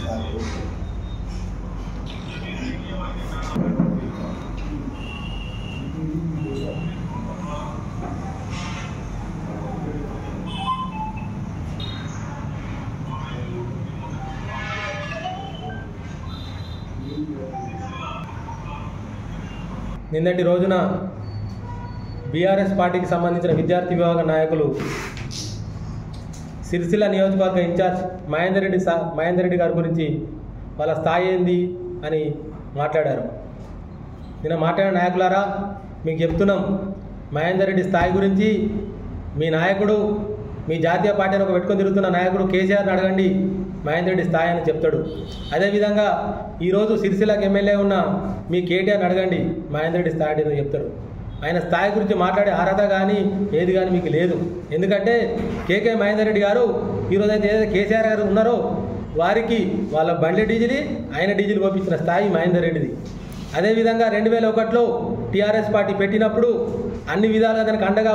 నిన్నటి రోజున బీఆర్ఎస్ పార్టీకి సంబంధించిన విద్యార్థి విభాగ నాయకులు సిరిసిల్ల నియోజకవర్గ ఇన్ఛార్జ్ మహేందర్ రెడ్డి గారి గురించి వాళ్ళ స్థాయి ఏంది అని మాట్లాడారు. నిన్న మాట్లాడిన నాయకులారా, మీకు చెప్తున్నాం, మహేందర్ రెడ్డి స్థాయి గురించి మీ నాయకుడు, మీ జాతీయ పార్టీని ఒక పెట్టుకొని తిరుగుతున్న నాయకుడు కేసీఆర్ని అడగండి, మహేందర్ రెడ్డి స్థాయి అని చెప్తాడు. అదేవిధంగా ఈరోజు సిరిసిల్లకు ఎమ్మెల్యే ఉన్న మీ కేటీఆర్ని అడగండి, మహేందర్ రెడ్డి స్థాయి అని చెప్తాడు. ఆయన స్థాయి గురించి మాట్లాడే అర్హత కానీ ఏది కానీ మీకు లేదు. ఎందుకంటే కేకే మహేందర్ రెడ్డి గారు ఈరోజైతే ఏదైతే కేసీఆర్ గారు ఉన్నారో వారికి వాళ్ళ బండి డీజిల్, ఆయన డీజిల్ పంపించిన స్థాయి మహేందర్ రెడ్డిది. అదేవిధంగా 2001లో టీఆర్ఎస్ పార్టీ పెట్టినప్పుడు అన్ని విధాలుగా దానికి అండగా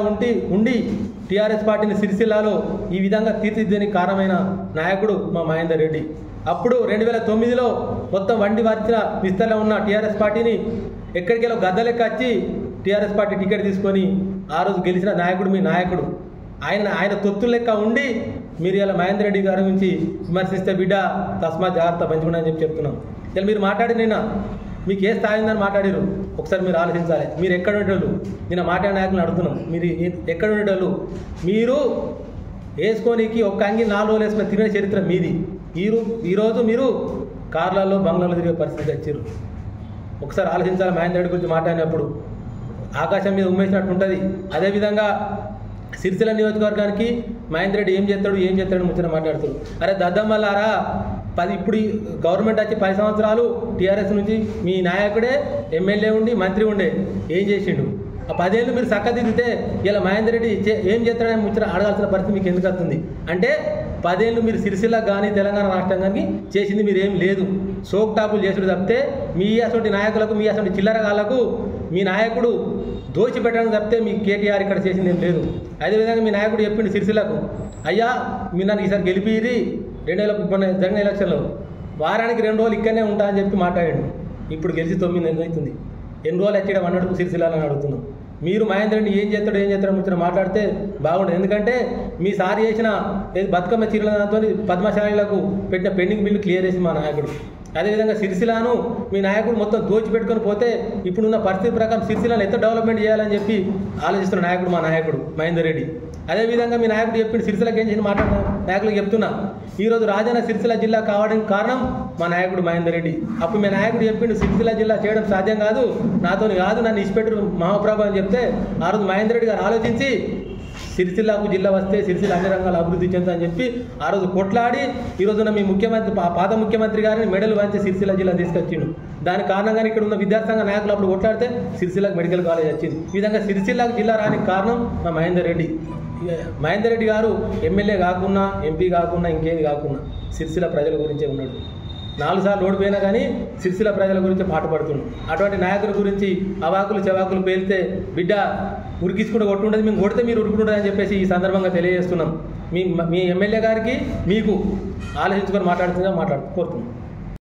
ఉండి టీఆర్ఎస్ పార్టీని సిరిసిల్లాలో ఈ విధంగా తీర్చిదిద్దడానికి కారణమైన నాయకుడు మా మహేందర్ రెడ్డి. అప్పుడు 2009లో మొత్తం వండి వార్చిన విస్తరణ ఉన్న టీఆర్ఎస్ పార్టీని ఎక్కడికెళ్ళో గద్దలెక్క వచ్చి టీఆర్ఎస్ పార్టీ టికెట్ తీసుకొని ఆ రోజు గెలిచిన నాయకుడు మీ నాయకుడు. ఆయన తొత్తుల లెక్క ఉండి మీరు ఇలా మహేందర్ రెడ్డి గారి గురించి విమర్శిస్తే బిడ్డ తస్మాత్ జాగ్రత్త పంచుకున్నా అని చెప్తున్నాం. ఇలా మీరు మాట్లాడి నిన్న మీకు ఏ స్థాయి ఉందని మాట్లాడారు ఒకసారి మీరు ఆలోచించాలి. మీరు ఎక్కడ ఉండేటోళ్ళు, నిన్న మాట్లాడిన నాయకులను అడుగుతున్నాం, మీరు ఎక్కడ ఉండేటోళ్ళు? మీరు వేసుకోనికి ఒక్క అంగి 4 రోజులు వేసుకుని తిరిగిన చరిత్ర మీది. ఈరోజు మీరు కార్లలో బంగ్లాలో తిరిగే పరిస్థితి వచ్చారు. ఒకసారి ఆలోచించాలి. మహేందర్ రెడ్డి గురించి మాట్లాడినప్పుడు ఆకాశం మీద ఉమ్మేసినట్టు ఉంటుంది. అదేవిధంగా సిరిసిల్ల నియోజకవర్గానికి మహేందర్ రెడ్డి ఏం చేస్తాడు ముచ్చట మాట్లాడుతారు. అరే దద్దమ్మలారా, ఇప్పుడు గవర్నమెంట్ వచ్చి 10 సంవత్సరాలు టీఆర్ఎస్ నుంచి మీ నాయకుడే ఎమ్మెల్యే ఉండి మంత్రి ఉండే ఏం చేసిండు? ఆ 10 ఏళ్ళు మీరు చక్కదిద్దితే ఇలా మహేందర్ రెడ్డి ఏం చేస్తాడని ముచ్చట అడగాల్సిన పరిస్థితి మీకు ఎందుకు వస్తుంది? అంటే 10 ఏళ్ళు మీరు సిరిసిల్లకు కానీ తెలంగాణ రాష్ట్రం కానీ చేసింది మీరు ఏం లేదు. సోక్ టాపులు చేసుడు తప్పితే మీ అసలు నాయకులకు, మీ అసలు చిల్లరగాళ్లకు మీ నాయకుడు దోచిపెట్టడం తప్పితే మీ కేటీఆర్ ఇక్కడ చేసింది ఏం లేదు. అదేవిధంగా మీ నాయకుడు చెప్పిండు సిరిసిల్లకు, అయ్యా మీరు నన్ను ఈసారి గెలిపిరి 2000 జరిగిన ఎలక్షన్లో వారానికి 2 రోజులు ఇక్కడనే ఉంటా అని చెప్పి మాట్లాడాడు. ఇప్పుడు గెలిచి 9 నెలలు అవుతుంది. ఎన్ని రోజులు వచ్చాడు అన్నట్టు సిరిసిల్లని అడుగుతున్నాం. మీరు మహేందర్ రెడ్డి ఏం చేస్తాడో ముచ్చట మాట్లాడితే బాగుండదు. ఎందుకంటే మీ సారి చేసిన బతుకమ్మ చీరల దాంతో పద్మశాలీలకు పెట్టిన పెండింగ్ బిల్లు క్లియర్ చేసి మా నాయకుడు. అదేవిధంగా సిరిసిల్లను మీ నాయకుడు మొత్తం దోచిపెట్టుకొని పోతే ఇప్పుడున్న పరిస్థితి ప్రకారం సిరిసిల్లను ఎంత డెవలప్మెంట్ చేయాలని చెప్పి ఆలోచిస్తున్న నాయకుడు మా నాయకుడు మహేందర్ రెడ్డి. అదేవిధంగా మీ నాయకుడు చెప్పిండు సిరిసిల్లకు ఏం చేసి మాట్లాడిన నాయకులకు చెప్తున్నా, ఈరోజు రాజన్న సిరిసిల్ల జిల్లా కావడానికి కారణం మా నాయకుడు మహేందర్ రెడ్డి. అప్పుడు మీ నాయకుడు చెప్పిండు సిరిసిల్ల జిల్లా చేయడం సాధ్యం కాదు, నాతోని కాదు, నన్ను ఇచ్చిపెట్టు మహాప్రభు అని చెప్తే ఆ రోజు మహేందర్ రెడ్డి గారు ఆలోచించి సిరిసిల్లకు జిల్లా వస్తే సిరిసిల్ల అన్ని రంగాలు అభివృద్ధి చెందుతుందని చెప్పి ఆ రోజు కొట్లాడి ఈరోజున మీ ముఖ్యమంత్రి పాత ముఖ్యమంత్రి గారిని మెడల్ వంచి సిరిసిల్ల జిల్లా తీసుకొచ్చిండు. దాని కారణంగానే ఇక్కడ ఉన్న విద్యార్థి నాయకులు అప్పుడు కొట్లాడితే సిరిసిల్లకు మెడికల్ కాలేజ్ వచ్చింది. ఈ విధంగా సిరిసిల్లకు జిల్లా రానికి కారణం మా మహేందర్ రెడ్డి. మహేందర్ రెడ్డి గారు ఎమ్మెల్యే కాకుండా, ఎంపీ కాకుండా, ఇంకేది కాకుండా సిరిసిల్ల ప్రజల గురించే ఉన్నాడు. 4 సార్లు ఓడిపోయినా కానీ సిరిసిల్ల ప్రజల గురించి పాటుపడుతున్నాడు. అటువంటి నాయకుల గురించి అవాకులు చెవాకులు పేలితే బిడ్డ ఉరికించుకుంటూ కొట్టుండదు, మేము కొడితే మీరు ఉరుకుంటుందని చెప్పేసి ఈ సందర్భంగా తెలియజేస్తున్నాం. మీ ఎమ్మెల్యే గారికి మీకు ఆలోచించుకొని కోరుతున్నాం.